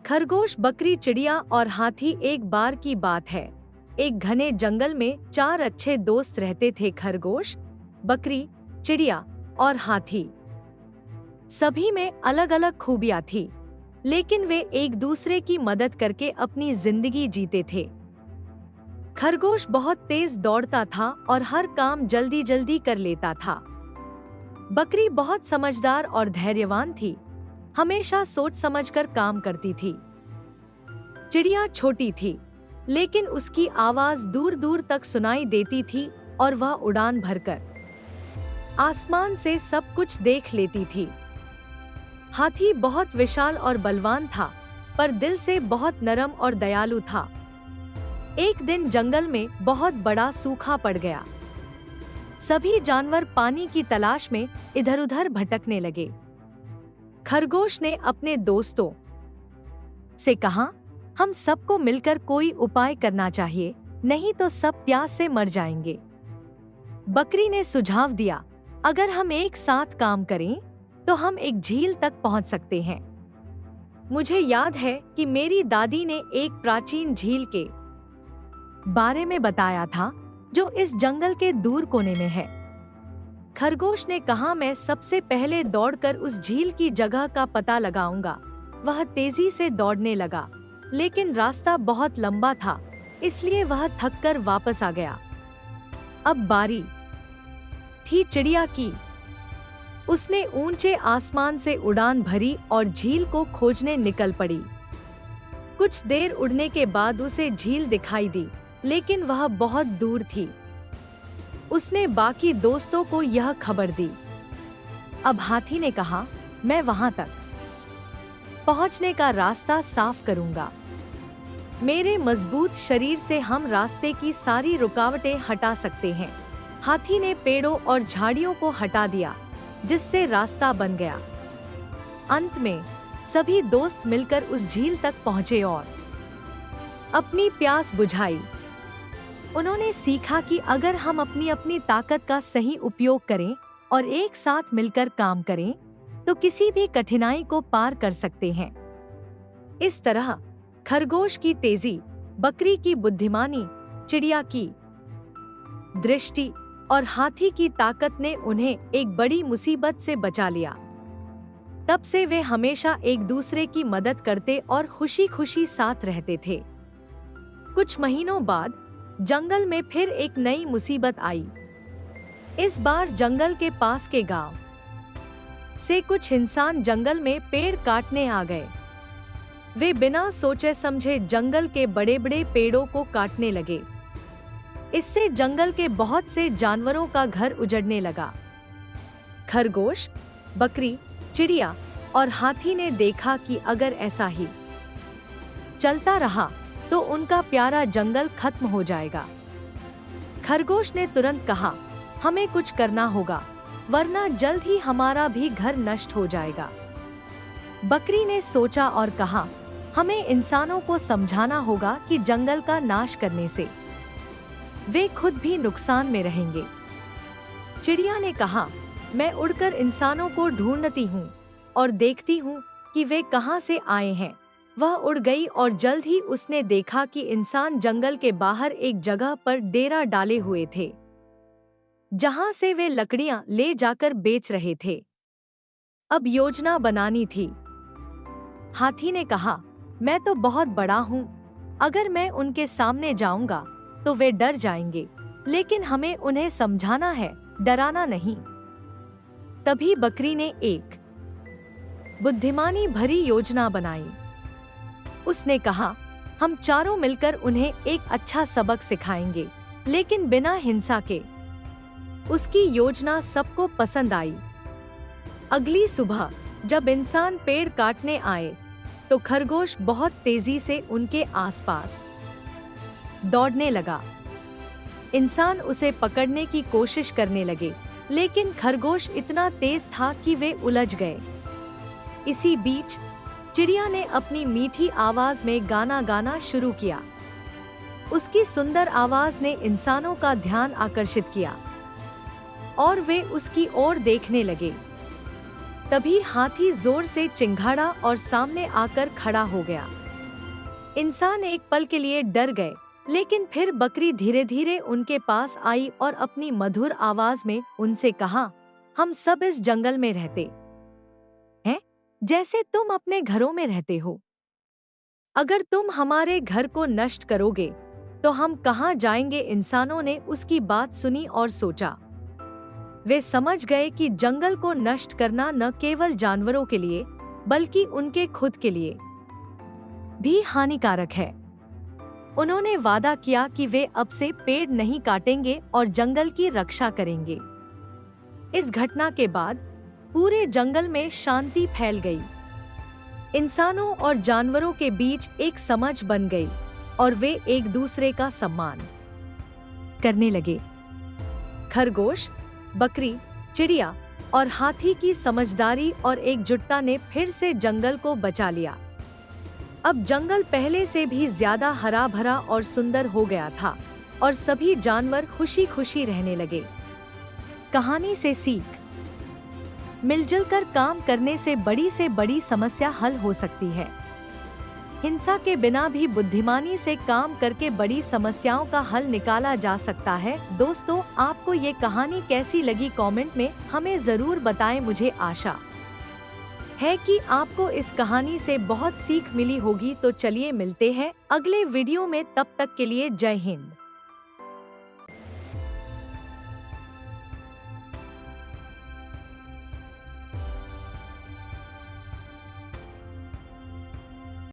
खरगोश, बकरी, चिड़िया और हाथी। एक बार की बात है, एक घने जंगल में 4 अच्छे दोस्त रहते थे। खरगोश, बकरी, चिड़िया और हाथी। सभी में अलग अलग खूबियां थी, लेकिन वे एक दूसरे की मदद करके अपनी जिंदगी जीते थे। खरगोश बहुत तेज दौड़ता था और हर काम जल्दी जल्दी कर लेता था। बकरी बहुत समझदार और धैर्यवान थी, हमेशा सोच समझकर काम करती थी। चिड़िया छोटी थी, लेकिन उसकी आवाज दूर दूर तक सुनाई देती थी और वह उड़ान भरकर आसमान से सब कुछ देख लेती थी। हाथी बहुत विशाल और बलवान था, पर दिल से बहुत नरम और दयालु था। एक दिन जंगल में बहुत बड़ा सूखा पड़ गया। सभी जानवर पानी की तलाश में इधर-उधर भटकने लगे। खरगोश ने अपने दोस्तों से कहा, हम सबको मिलकर कोई उपाय करना चाहिए, नहीं तो सब प्यास से मर जाएंगे। बकरी ने सुझाव दिया, अगर हम एक साथ काम करें तो हम एक झील तक पहुंच सकते हैं। मुझे याद है कि मेरी दादी ने एक प्राचीन झील के बारे में बताया था, जो इस जंगल के दूर कोने में है। खरगोश ने कहा, मैं सबसे पहले दौड़कर उस झील की जगह का पता लगाऊंगा। वह तेजी से दौड़ने लगा, लेकिन रास्ता बहुत लंबा था, इसलिए वह थककर वापस आ गया। अब बारी थी चिड़िया की। उसने ऊंचे आसमान से उड़ान भरी और झील को खोजने निकल पड़ी। कुछ देर उड़ने के बाद उसे झील दिखाई दी, लेकिन वह बहुत दूर थी। उसने बाकी दोस्तों को यह खबर दी। अब हाथी ने कहा, मैं वहां तक पहुंचने का रास्ता साफ करूंगा। मेरे मजबूत शरीर से हम रास्ते की सारी रुकावटें हटा सकते हैं। हाथी ने पेड़ों और झाड़ियों को हटा दिया, जिससे रास्ता बन गया। अंत में सभी दोस्त मिलकर उस झील तक पहुंचे और अपनी प्यास बुझाई। उन्होंने सीखा कि अगर हम अपनी अपनी ताकत का सही उपयोग करें और एक साथ मिलकर काम करें, तो किसी भी कठिनाई को पार कर सकते हैं। इस तरह खरगोश की तेजी, बकरी की बुद्धिमानी, चिड़िया की दृष्टि और हाथी की ताकत ने उन्हें एक बड़ी मुसीबत से बचा लिया। तब से वे हमेशा एक दूसरे की मदद करते और खुशी खुशी साथ रहते थे। कुछ महीनों बाद जंगल में फिर एक नई मुसीबत आई। इस बार जंगल के पास के गांव से कुछ इंसान जंगल में पेड़ काटने आ गए। वे बिना सोचे समझे जंगल के बड़े बड़े पेड़ों को काटने लगे। इससे जंगल के बहुत से जानवरों का घर उजड़ने लगा। खरगोश, बकरी, चिड़िया और हाथी ने देखा कि अगर ऐसा ही चलता रहा तो उनका प्यारा जंगल खत्म हो जाएगा। खरगोश ने तुरंत कहा, हमें कुछ करना होगा, वरना जल्द ही हमारा भी घर नष्ट हो जाएगा। बकरी ने सोचा और कहा, हमें इंसानों को समझाना होगा कि जंगल का नाश करने से वे खुद भी नुकसान में रहेंगे। चिड़िया ने कहा, मैं उड़कर इंसानों को ढूंढती हूँ और देखती हूँ कि वे कहाँ से आए हैं। वह उड़ गई और जल्द ही उसने देखा कि इंसान जंगल के बाहर एक जगह पर डेरा डाले हुए थे, जहाँ से वे लकड़ियाँ ले जाकर बेच रहे थे। अब योजना बनानी थी। हाथी ने कहा, मैं तो बहुत बड़ा हूँ, अगर मैं उनके सामने जाऊंगा तो वे डर जाएंगे, लेकिन हमें उन्हें समझाना है, डराना नहीं। तभी बकरी ने एक बुद्धिमानी भरी योजना बनाई। उसने कहा, हम चारों मिलकर उन्हें एक अच्छा सबक सिखाएंगे, लेकिन बिना हिंसा के। उसकी योजना सबको पसंद आई। अगली सुबह जब इंसान पेड़ काटने आए, तो खरगोश बहुत तेजी से उनके आसपास दौड़ने लगा। इंसान उसे पकड़ने की कोशिश करने लगे, लेकिन खरगोश इतना तेज था कि वे उलझ गए। इसी बीच चिड़िया ने अपनी मीठी आवाज में गाना गाना शुरू किया। उसकी सुंदर आवाज ने इंसानों का ध्यान आकर्षित किया और वे उसकी ओर देखने लगे। तभी हाथी जोर से चिंघाड़ा और सामने आकर खड़ा हो गया। इंसान एक पल के लिए डर गए, लेकिन फिर बकरी धीरे धीरे उनके पास आई और अपनी मधुर आवाज में उनसे कहा, हम सब इस जंगल में रहते हैं, जैसे तुम अपने घरों में रहते हो। अगर तुम हमारे घर को नष्ट करोगे तो हम कहाँ जाएंगे। इंसानों ने उसकी बात सुनी और सोचा। वे समझ गए कि जंगल को नष्ट करना न केवल जानवरों के लिए बल्कि उनके खुद के लिए भी हानिकारक है। उन्होंने वादा किया कि वे अब से पेड़ नहीं काटेंगे और जंगल की रक्षा करेंगे। इस घटना के बाद पूरे जंगल में शांति फैल गई। इंसानों और जानवरों के बीच एक समझ बन गई और वे एक दूसरे का सम्मान करने लगे। खरगोश, बकरी, चिड़िया और हाथी की समझदारी और एकजुटता ने फिर से जंगल को बचा लिया। अब जंगल पहले से भी ज्यादा हरा भरा और सुंदर हो गया था और सभी जानवर खुशी खुशी रहने लगे। कहानी से सीख: मिलजुल कर काम करने से बड़ी समस्या हल हो सकती है। हिंसा के बिना भी बुद्धिमानी से काम करके बड़ी समस्याओं का हल निकाला जा सकता है। दोस्तों, आपको ये कहानी कैसी लगी कमेंट में हमें जरूर बताएं। मुझे आशा है कि आपको इस कहानी से बहुत सीख मिली होगी। तो चलिए मिलते हैं अगले वीडियो में, तब तक के लिए जय हिंद।